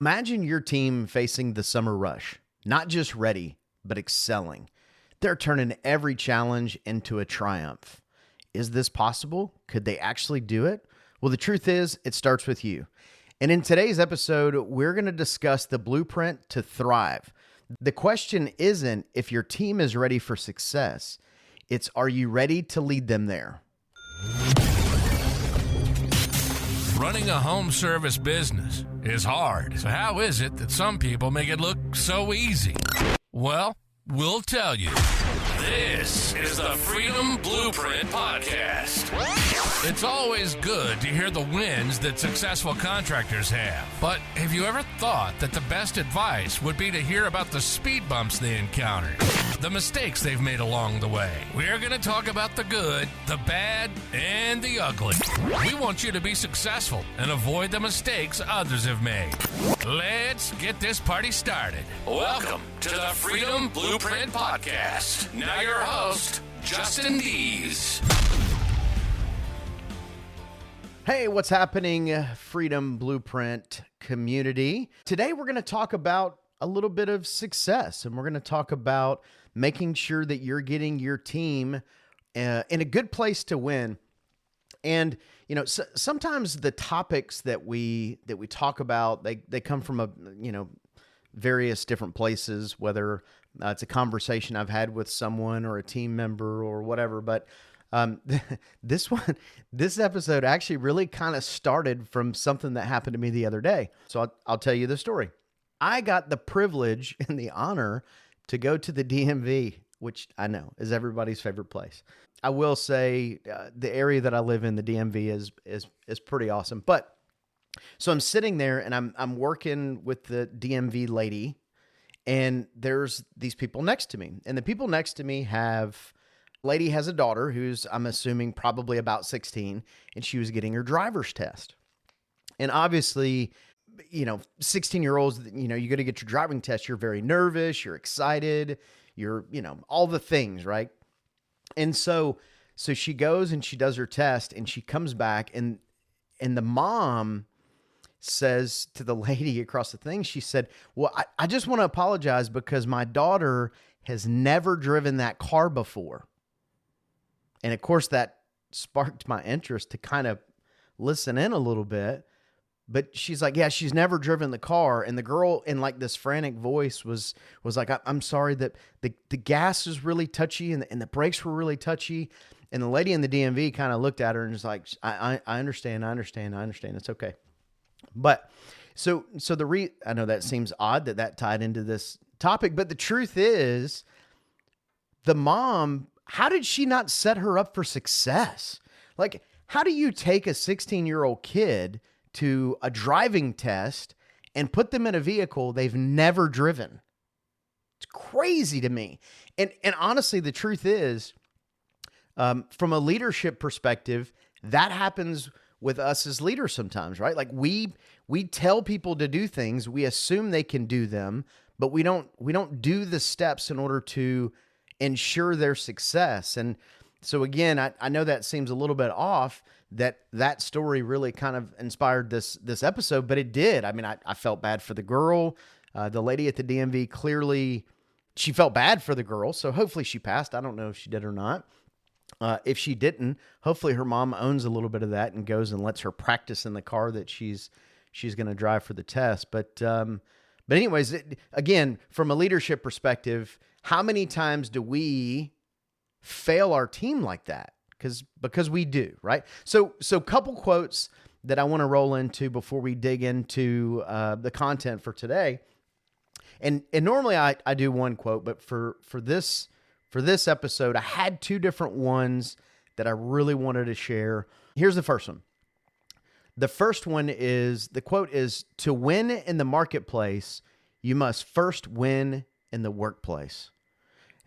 Imagine your team facing the summer rush, not just ready, but excelling. They're turning every challenge into a triumph. Is this possible? Could they actually do it? Well, the truth is, it starts with you. And in today's episode, we're going to discuss the blueprint to thrive. The question isn't if your team is ready for success. It's, are you ready to lead them there? Running a home service business is hard. So how is it that some people make it look so easy? Well, we'll tell you. This is the Freedom Blueprint Podcast. It's always good to hear the wins that successful contractors have. But have you ever thought that the best advice would be to hear about the speed bumps they encountered, the mistakes they've made along the way? We're going to talk about the good, the bad, and the ugly. We want you to be successful and avoid the mistakes others have made. Let's get this party started. Welcome to the Freedom Blueprint Podcast. Now your host, Justin Deese. Hey, what's happening, Freedom Blueprint community? Today, we're going to talk about a little bit of success, and we're going to talk about making sure that you're getting your team in a good place to win. And, you know, sometimes the topics that we talk about, they come from various different places, whether it's a conversation I've had with someone or a team member or whatever. But this episode actually really kind of started from something that happened to me the other day. So I'll tell you the story. I got the privilege and the honor to go to the DMV, which I know is everybody's favorite place. I will say the area that I live in, the DMV, is pretty awesome. But so I'm sitting there and I'm working with the DMV lady, and there's these people next to me. And the people next to me lady has a daughter who's, I'm assuming, probably about 16, and she was getting her driver's test. And obviously, 16-year-olds, you go to get your driving test, you're very nervous, you're excited, you're, all the things, right? And so she goes and she does her test, and she comes back, and the mom says to the lady across the thing, she said, well, I just want to apologize because my daughter has never driven that car before. And of course, that sparked my interest to kind of listen in a little bit. But she's like, yeah, she's never driven the car. And the girl in like this frantic voice was like, I'm sorry that the gas is really touchy and the brakes were really touchy. And the lady in the DMV kind of looked at her and was like, I understand. It's okay. But so I know that seems odd that tied into this topic, but the truth is the mom, how did she not set her up for success? Like, how do you take a 16-year-old kid to a driving test and put them in a vehicle they've never driven? It's crazy to me. And honestly, the truth is, from a leadership perspective, that happens with us as leaders sometimes, right? Like we tell people to do things, we assume they can do them, but we don't do the steps in order to ensure their success. And so again, I know that seems a little bit off, that story really kind of inspired this episode, but it did. I mean, I felt bad for the girl. The lady at the DMV, clearly she felt bad for the girl. So hopefully she passed. I don't know if she did or not. If she didn't, hopefully her mom owns a little bit of that and goes and lets her practice in the car that she's going to drive for the test. But anyways, again, from a leadership perspective, how many times do we fail our team like that? Because we do, right? So couple quotes that I want to roll into before we dig into the content for today. And normally I do one quote, but for this episode, I had two different ones that I really wanted to share. Here's the first one. The first one the quote is, to win in the marketplace, you must first win in the workplace.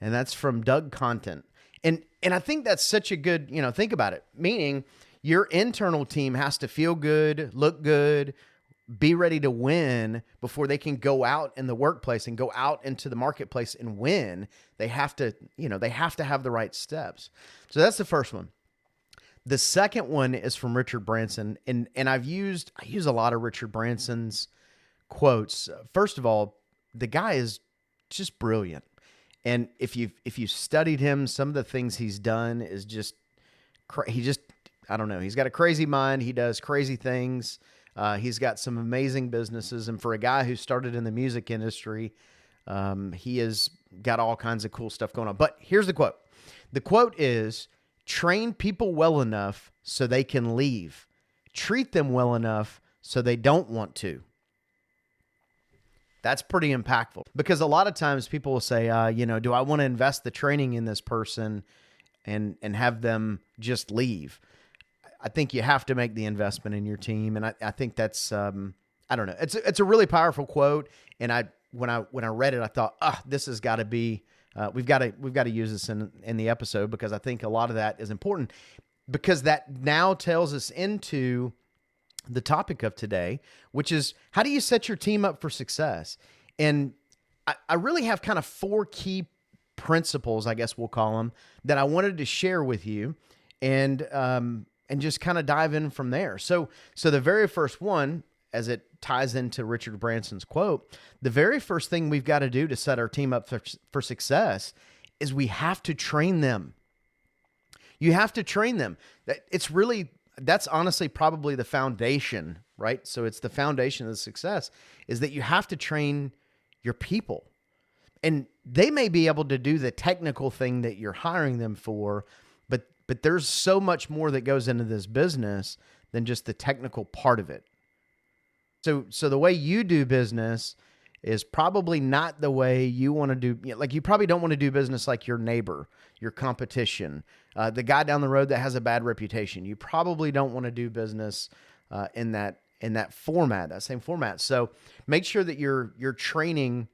And that's from Doug Content. And I think that's such a good, think about it. Meaning your internal team has to feel good, look good, be ready to win before they can go out in the workplace and go out into the marketplace and win. They have to, have the right steps. So that's the first one. The second one is from Richard Branson. And I use a lot of Richard Branson's quotes. First of all, the guy is just brilliant. And if you've studied him, some of the things he's done is just, I don't know. He's got a crazy mind. He does crazy things. He's got some amazing businesses. And for a guy who started in the music industry, he has got all kinds of cool stuff going on. But here's the quote. The quote is, train people well enough so they can leave. Treat them well enough so they don't want to. That's pretty impactful, because a lot of times people will say, do I want to invest the training in this person and have them just leave? I think you have to make the investment in your team. And I think that's, I don't know. It's a really powerful quote. And when I read it, I thought, this has got to be, we've got to use this in the episode, because I think a lot of that is important, because that now tells us into the topic of today, which is, how do you set your team up for success? And I really have kind of 4 key principles, I guess we'll call them, that I wanted to share with you, and just kind of dive in from there. So the very first one, as it ties into Richard Branson's quote, the very first thing we've got to do to set our team up for success is we have to train them. You have to train them. That's honestly probably the foundation, right? So it's the foundation of the success, is that you have to train your people. And they may be able to do the technical thing that you're hiring them for, but there's so much more that goes into this business than just the technical part of it. So the way you do business is probably not the way you want to do. Like, you probably don't want to do business like your neighbor, your competition, the guy down the road that has a bad reputation. You probably don't want to do business in that format, that same format. So make sure that your training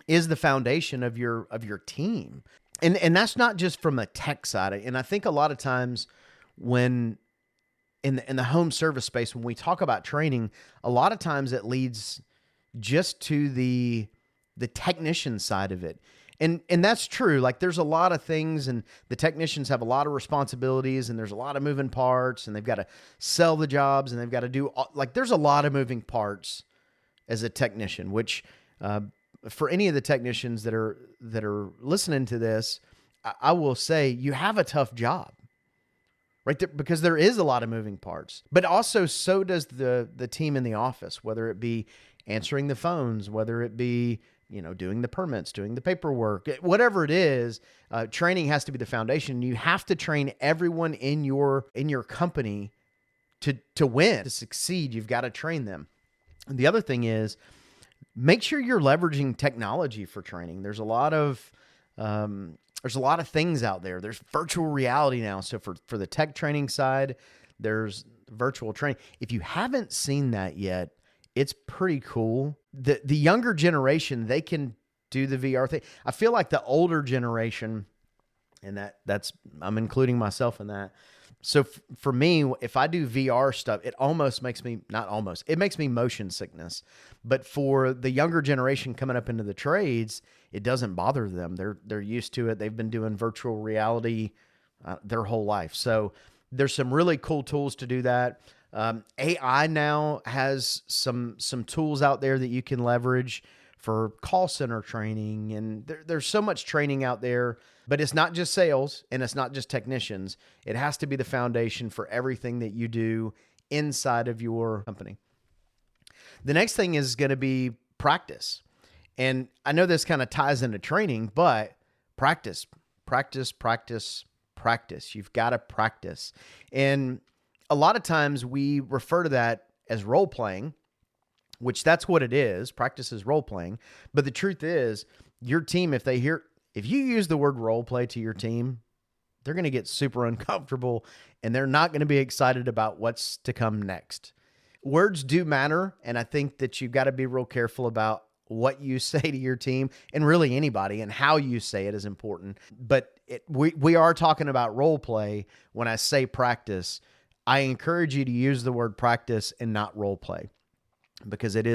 is the foundation of your team. And that's not just from a tech side. And I think a lot of times when in the home service space, when we talk about training, a lot of times it leads just to the technician side of it. And that's true. Like, there's a lot of things, and the technicians have a lot of responsibilities, and there's a lot of moving parts, and they've got to sell the jobs, and they've got to do, like, there's a lot of moving parts as a technician, which, for any of the technicians that are listening to this, I will say you have a tough job, right? Because there is a lot of moving parts, but also so does the team in the office, whether it be answering the phones, whether it be, doing the permits, doing the paperwork, whatever it is. Training has to be the foundation. You have to train everyone in your company to win, to succeed. You've got to train them. And the other thing is, make sure you're leveraging technology for training. There's a lot of things out there. There's virtual reality now. So for the tech training side, there's virtual training. If you haven't seen that yet, it's pretty cool. The younger generation, they can do the VR thing. I feel like the older generation, and that's I'm including myself in that. So for me, if I do VR stuff, it makes me motion sickness. But for the younger generation coming up into the trades, it doesn't bother them. They're used to it. They've been doing virtual reality their whole life. So there's some really cool tools to do that. AI now has some tools out there that you can leverage for call center training. And there's so much training out there, but it's not just sales and it's not just technicians. It has to be the foundation for everything that you do inside of your company. The next thing is going to be practice. And I know this kind of ties into training, but practice. You've got to practice. And a lot of times we refer to that as role playing, which that's what it is. Practice is role playing. But the truth is, your team, if you use the word role play to your team, they're going to get super uncomfortable and they're not going to be excited about what's to come next. Words do matter. And I think that you've got to be real careful about what you say to your team, and really anybody, and how you say it is important. But we are talking about role play. When I say practice, I encourage you to use the word practice and not role play, because it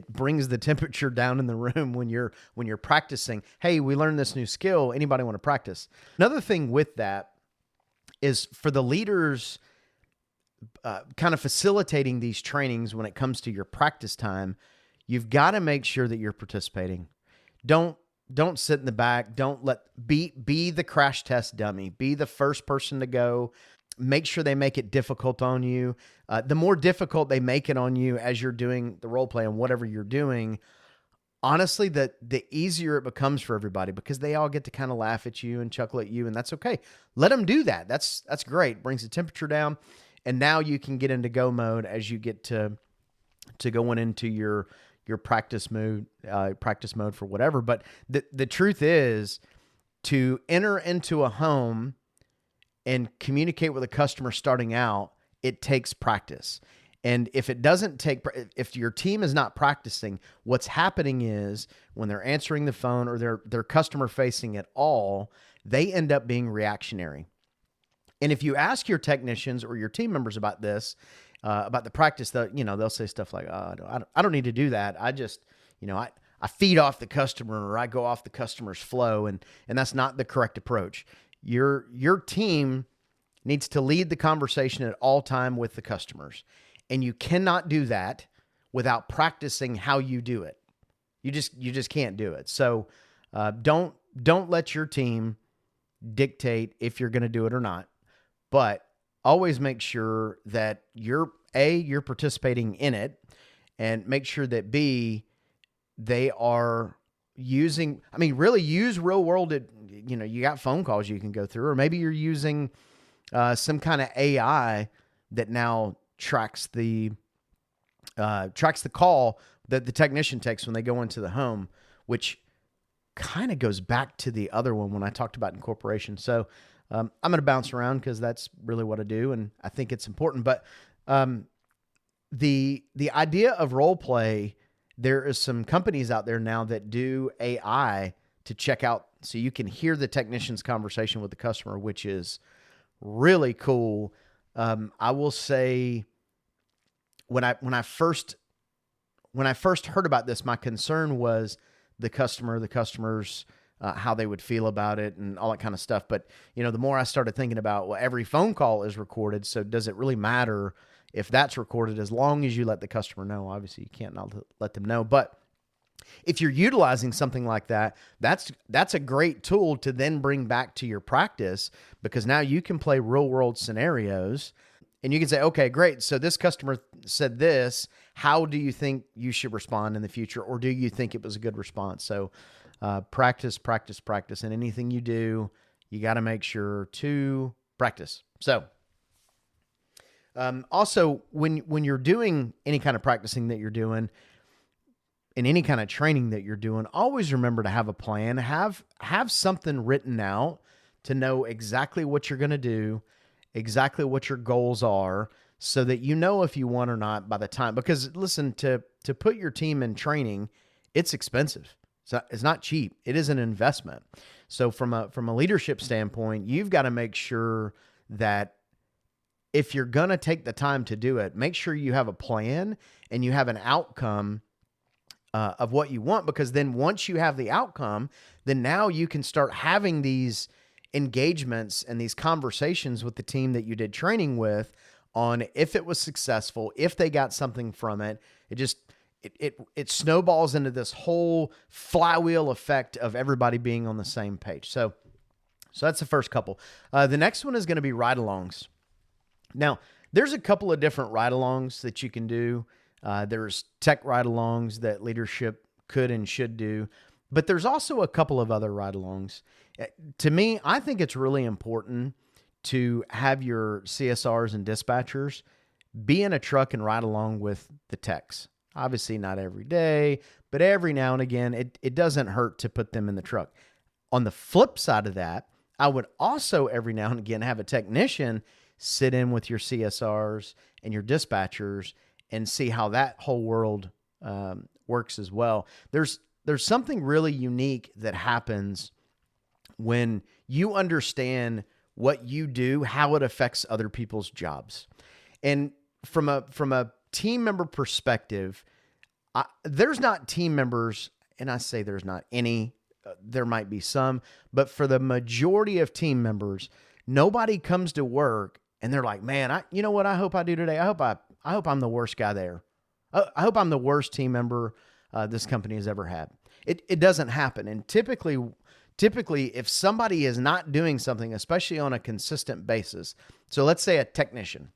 brings the temperature down in the room when you're practicing. Hey, we learned this new skill. Anybody want to practice? Another thing with that is, for the leaders, kind of facilitating these trainings when it comes to your practice time, you've got to make sure that you're participating. Don't sit in the back. Don't be the crash test dummy. Be the first person to go. Make sure they make it difficult on you. The more difficult they make it on you as you're doing the role play and whatever you're doing, honestly, the easier it becomes for everybody, because they all get to kind of laugh at you and chuckle at you, and that's okay. Let them do that. That's great. Brings the temperature down, and now you can get into go mode as you get to going into your practice mode for whatever. But the truth is, to enter into a home and communicate with a customer starting out, it takes practice. And if if your team is not practicing, what's happening is when they're answering the phone or they're customer facing at all, they end up being reactionary. And if you ask your technicians or your team members about this, about the practice, they'll say stuff like, "Oh, I don't need to do that. I just, I feed off the customer, or I go off the customer's flow," and that's not the correct approach. Your team needs to lead the conversation at all time with the customers. And you cannot do that without practicing how you do it. You just can't do it. So don't let your team dictate if you're going to do it or not. But always make sure that you're participating in it, and make sure that B, they are using. I mean, really use real world. You got phone calls you can go through, or maybe you're using some kind of AI that now tracks the call that the technician takes when they go into the home, which kind of goes back to the other one when I talked about incorporation. So I'm going to bounce around because that's really what I do, and I think it's important. But the idea of role play, there is some companies out there now that do AI to check out, so you can hear the technician's conversation with the customer, which is really cool. I will say, when I first heard about this, my concern was the customers, how they would feel about it and all that kind of stuff. But the more I started thinking about, well, every phone call is recorded, so does it really matter if that's recorded, as long as you let the customer know? Obviously, you can't not let them know, but if you're utilizing something like that, that's a great tool to then bring back to your practice, because now you can play real world scenarios and you can say, okay, great. So this customer said this. How do you think you should respond in the future? Or do you think it was a good response? So practice. And anything you do, you got to make sure to practice. So also, when you're doing any kind of practicing that you're doing, in any kind of training that you're doing, always remember to have a plan, have something written out to know exactly what you're going to do, exactly what your goals are, so that you know if you won or not by the time. Because listen, to put your team in training, it's expensive. It's not cheap. It is an investment. So from a leadership standpoint, you've got to make sure that if you're going to take the time to do it, make sure you have a plan and you have an outcome of what you want, because then once you have the outcome, then now you can start having these engagements and these conversations with the team that you did training with on if it was successful, if they got something from it. It snowballs into this whole flywheel effect of everybody being on the same page. So that's the first couple. The next one is going to be ride-alongs. Now, there's a couple of different ride-alongs that you can do. There's tech ride-alongs that leadership could and should do, but there's also a couple of other ride-alongs. To me, I think it's really important to have your CSRs and dispatchers be in a truck and ride along with the techs. Obviously not every day, but every now and again, it doesn't hurt to put them in the truck. On the flip side of that, I would also every now and again have a technician sit in with your CSRs and your dispatchers and see how that whole world works as well. There's something really unique that happens when you understand what you do, how it affects other people's jobs. And from a team member perspective, there's not team members, and I say there's not any, there might be some, but for the majority of team members, nobody comes to work and they're like, man, you know what I hope I do today? I hope I'm the worst guy there. I hope I'm the worst team member this company has ever had. It doesn't happen. And typically, if somebody is not doing something, especially on a consistent basis, so let's say a technician,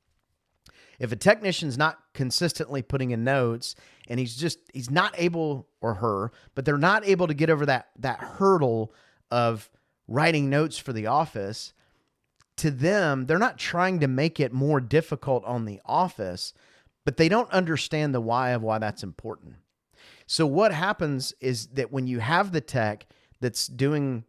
if a technician's not consistently putting in notes and he's not able, or her, but they're not able to get over that hurdle of writing notes for the office, to them, they're not trying to make it more difficult on the office, but they don't understand the why of why that's important. So what happens is that when you have the tech that's doing,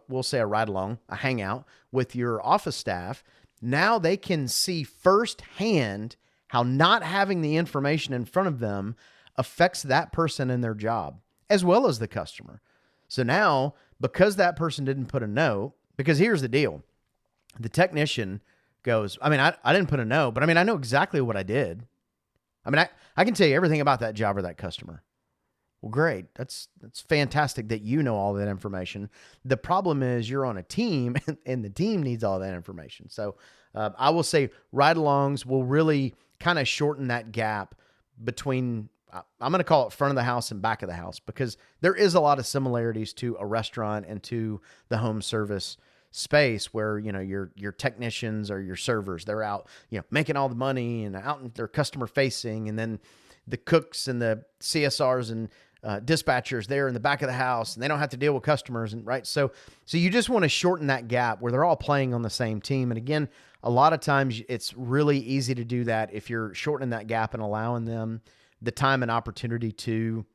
we'll say a ride along, a hangout with your office staff, now they can see firsthand how not having the information in front of them affects that person and their job, as well as the customer. So now, because that person didn't put a note, because here's the deal. The technician goes, I mean, I didn't put a note, but I mean, I know exactly what I did. I mean, I can tell you everything about that job or that customer. Well, great. That's fantastic that you know all that information. The problem is you're on a team and the team needs all that information. So I will say ride-alongs will really kind of shorten that gap between, I'm going to call it front of the house and back of the house, because there is a lot of similarities to a restaurant and to the home service space where, you know, your technicians or your servers, they're out, you know, making all the money and out and they're customer facing. And then the cooks and the CSRs and dispatchers there in the back of the house, and they don't have to deal with customers. And right. So you just want to shorten that gap where they're all playing on the same team. And again, a lot of times it's really easy to do that if you're shortening that gap and allowing them the time and opportunity to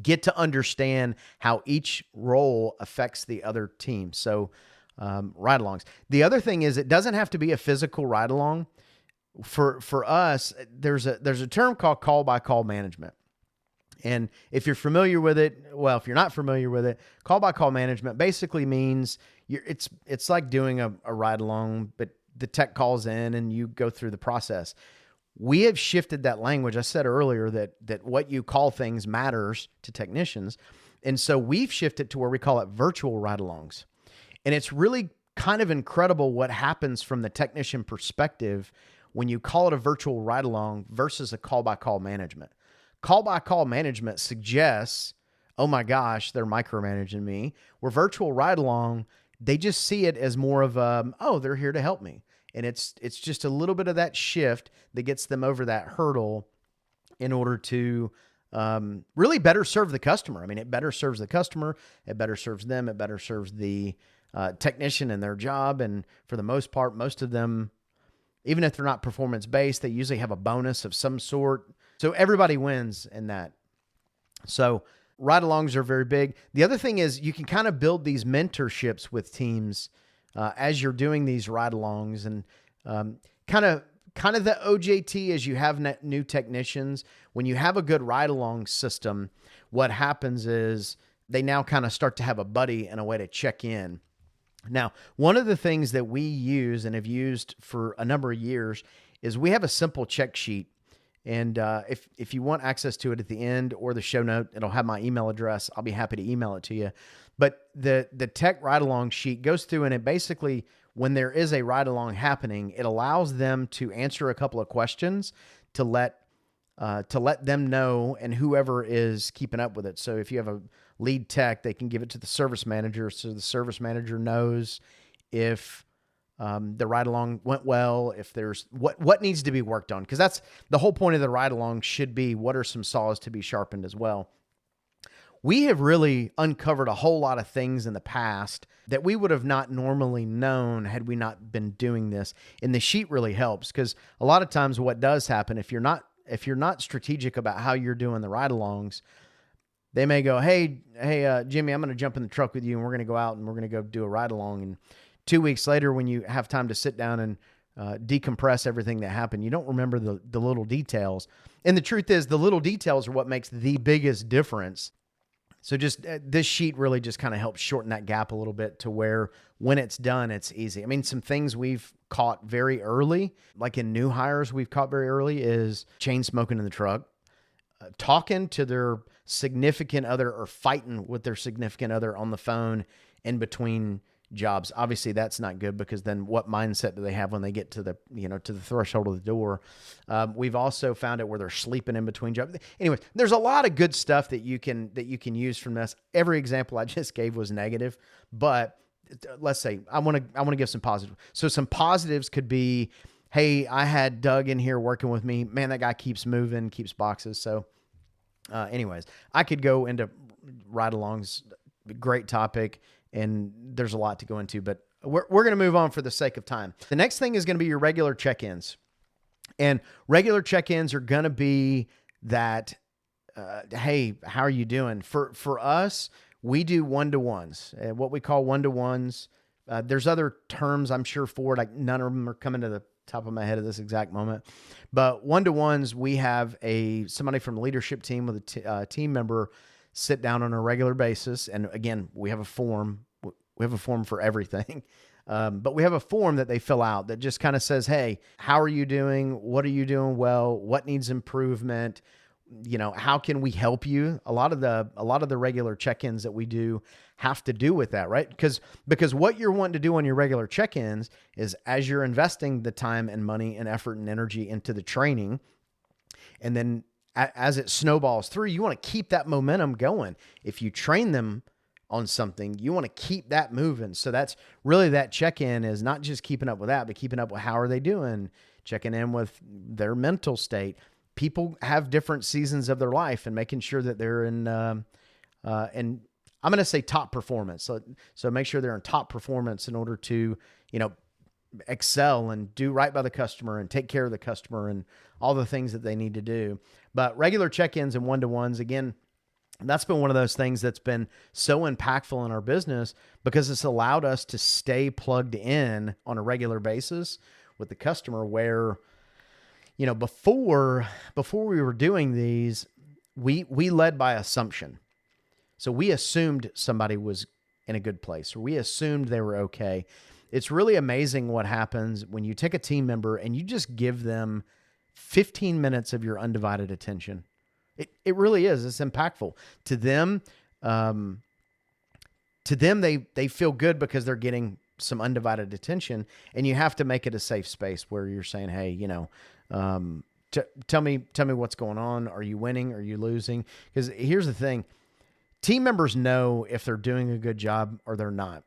get to understand how each role affects the other team. So ride-alongs. The other thing is it doesn't have to be a physical ride-along. For us, there's a term called call-by-call management. And if you're familiar with it, well, if you're not familiar with it, call-by-call management basically means it's like doing a ride-along, but the tech calls in and you go through the process. We have shifted that language. I said earlier that what you call things matters to technicians. And so we've shifted to where we call it virtual ride-alongs. And it's really kind of incredible what happens from the technician perspective when you call it a virtual ride-along versus a call-by-call management. Call-by-call management suggests, oh my gosh, they're micromanaging me. Where virtual ride-along, they just see it as more of oh, they're here to help me. And it's just a little bit of that shift that gets them over that hurdle in order to really better serve the customer. I mean, it better serves the customer, it better serves them, it better serves the technician and their job. And for the most part, most of them, even if they're not performance-based, they usually have a bonus of some sort. So everybody wins in that. So ride-alongs are very big. The other thing is you can kind of build these mentorships with teams as you're doing these ride-alongs, and kind of the OJT as you have new technicians. When you have a good ride-along system, what happens is they now kind of start to have a buddy and a way to check in. Now, one of the things that we use and have used for a number of years is we have a simple check sheet. And if you want access to it at the end or the show note, it'll have my email address. I'll be happy to email it to you. But the tech ride-along sheet goes through, and it basically, when there is a ride-along happening, it allows them to answer a couple of questions to let them know, and whoever is keeping up with it. So if you have a lead tech, they can give it to the service manager, so the service manager knows if the ride-along went well, if there's what needs to be worked on. Because that's the whole point of the ride-along, should be what are some saws to be sharpened as well. We have really uncovered a whole lot of things in the past that we would have not normally known had we not been doing this. And the sheet really helps, because a lot of times what does happen, if you're not strategic about how you're doing the ride-alongs, they may go, hey, Jimmy, I'm going to jump in the truck with you and we're going to go out and we're going to go do a ride-along. And 2 weeks later, when you have time to sit down and decompress everything that happened, you don't remember the little details. And the truth is, the little details are what makes the biggest difference. So just this sheet really just kind of helps shorten that gap a little bit to where when it's done, it's easy. I mean, some things we've caught very early, like in new hires we've caught very early, is chain smoking in the truck, talking to their significant other or fighting with their significant other on the phone in between jobs. Obviously that's not good, because then what mindset do they have when they get to the, to the threshold of the door? We've also found it where they're sleeping in between jobs. Anyways, there's a lot of good stuff that you can use from this. Every example I just gave was negative, but let's say I want to give some positive. So some positives could be, hey, I had Doug in here working with me. Man, that guy keeps moving, keeps boxes. So anyways, I could go into ride-alongs, great topic, and there's a lot to go into, but we're going to move on for the sake of time. The next thing is going to be your regular check-ins. And regular check-ins are going to be that, hey, how are you doing? For us, we do one-to-ones, what we call one-to-ones. There's other terms, I'm sure, for it. Like, none of them are coming to the top of my head at this exact moment. But one-to-ones, we have somebody from the leadership team with a team member sit down on a regular basis. And again, we have a form. We have a form for everything. But we have a form that they fill out that just kind of says, hey, how are you doing? What are you doing well? What needs improvement? How can we help you? A lot of the regular check-ins that we do have to do with that, right? Because what you're wanting to do on your regular check-ins is, as you're investing the time and money and effort and energy into the training, and then as it snowballs through, you want to keep that momentum going. If you train them on something, you want to keep that moving. So that's really, that check-in is not just keeping up with that, but keeping up with how are they doing, checking in with their mental state. People have different seasons of their life, and making sure that they're in, and I'm going to say top performance. So make sure they're in top performance in order to, excel and do right by the customer and take care of the customer and all the things that they need to do. But regular check-ins and one-to-ones, again, that's been one of those things that's been so impactful in our business, because it's allowed us to stay plugged in on a regular basis with the customer, where, before we were doing these, we led by assumption. So we assumed somebody was in a good place, or we assumed they were okay. It's really amazing what happens when you take a team member and you just give them 15 minutes of your undivided attention. It really is. It's impactful to them. They feel good because they're getting some undivided attention, and you have to make it a safe space where you're saying, hey, tell me what's going on. Are you winning? Are you losing? Because here's the thing. Team members know if they're doing a good job or they're not.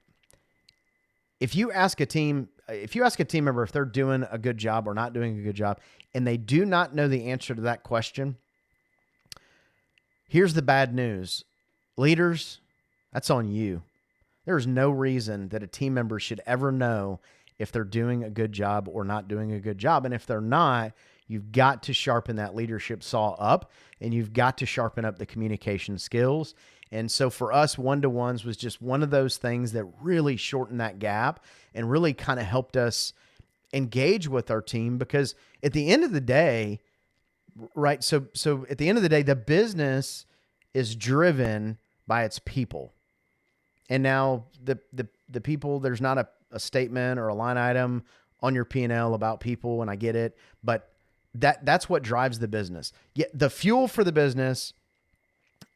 If you ask a team member if they're doing a good job or not doing a good job, and they do not know the answer to that question, here's the bad news. Leaders, that's on you. There's no reason that a team member should ever know if they're doing a good job or not doing a good job. And if they're not, you've got to sharpen that leadership saw up, and you've got to sharpen up the communication skills. And so for us, one-to-ones was just one of those things that really shortened that gap and really kind of helped us engage with our team, because at the end of the day, right? So at the end of the day, the business is driven by its people. And now the people, there's not a statement or a line item on your P&L about people, and I get it, but that's what drives the business. Yet the fuel for the business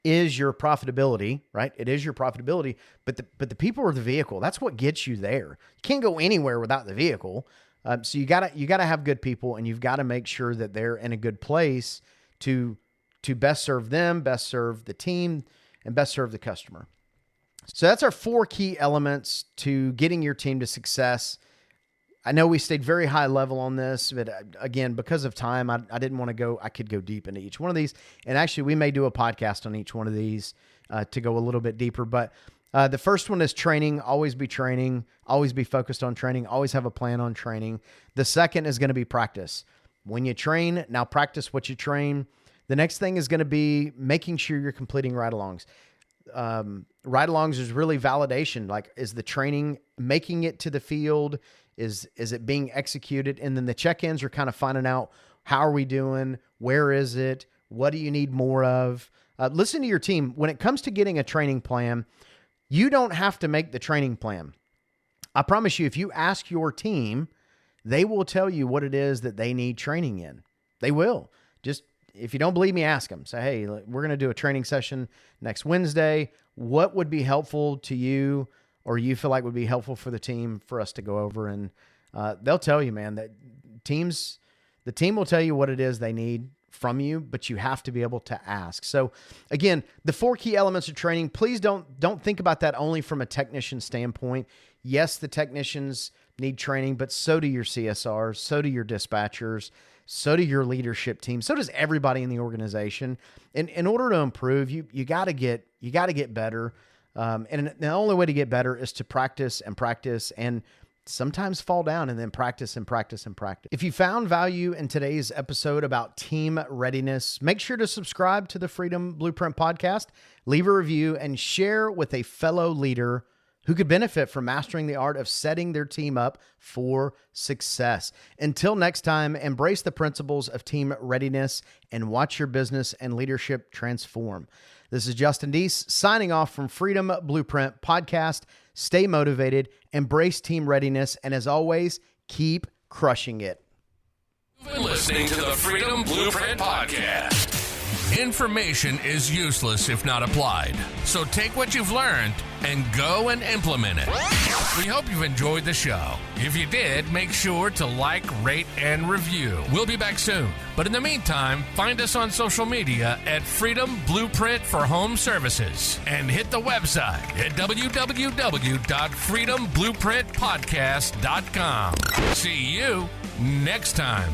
is your profitability, right? It is your profitability, but the people are the vehicle. That's what gets you there. You can't go anywhere without the vehicle. So you gotta have good people, and you've got to make sure that they're in a good place to best serve them, best serve the team, and best serve the customer. So that's our 4 key elements to getting your team to success. I know we stayed very high level on this, but again, because of time, I didn't want to go. I could go deep into each one of these, and actually, we may do a podcast on each one of these to go a little bit deeper. But the first one is training. Always be training. Always be focused on training. Always have a plan on training. The second is going to be practice. When you train, now practice what you train. The next thing is going to be making sure you're completing ride-alongs. Ride-alongs is really validation. Like, is the training making it to the field? Is it being executed? And then the check-ins are kind of finding out, how are we doing? Where is it? What do you need more of? Listen to your team. When it comes to getting a training plan, you don't have to make the training plan. I promise you, if you ask your team, they will tell you what it is that they need training in. They will. Just, if you don't believe me, ask them. Say, hey, we're going to do a training session next Wednesday. What would be helpful to you or you feel like would be helpful for the team for us to go over. And they'll tell you, man, that the team will tell you what it is they need from you, but you have to be able to ask. So again, the 4 key elements of training, please don't think about that only from a technician standpoint. Yes, the technicians need training, but so do your CSRs, so do your dispatchers, so do your leadership team, so does everybody in the organization. And in order to improve, you got to get better. And the only way to get better is to practice and sometimes fall down and then practice and practice and practice. If you found value in today's episode about team readiness, make sure to subscribe to the Freedom Blueprint podcast, leave a review, and share with a fellow leader who could benefit from mastering the art of setting their team up for success. Until next time, embrace the principles of team readiness and watch your business and leadership transform. This is Justin Deese signing off from Freedom Blueprint Podcast. Stay motivated, embrace team readiness, and as always, keep crushing it. You've been listening to the Freedom Blueprint Podcast. Information is useless if not applied. So take what you've learned and go and implement it. We hope you've enjoyed the show. If you did, make sure to like, rate, and review. We'll be back soon. But in the meantime, find us on social media at Freedom Blueprint for Home Services and hit the website at www.freedomblueprintpodcast.com. See you next time.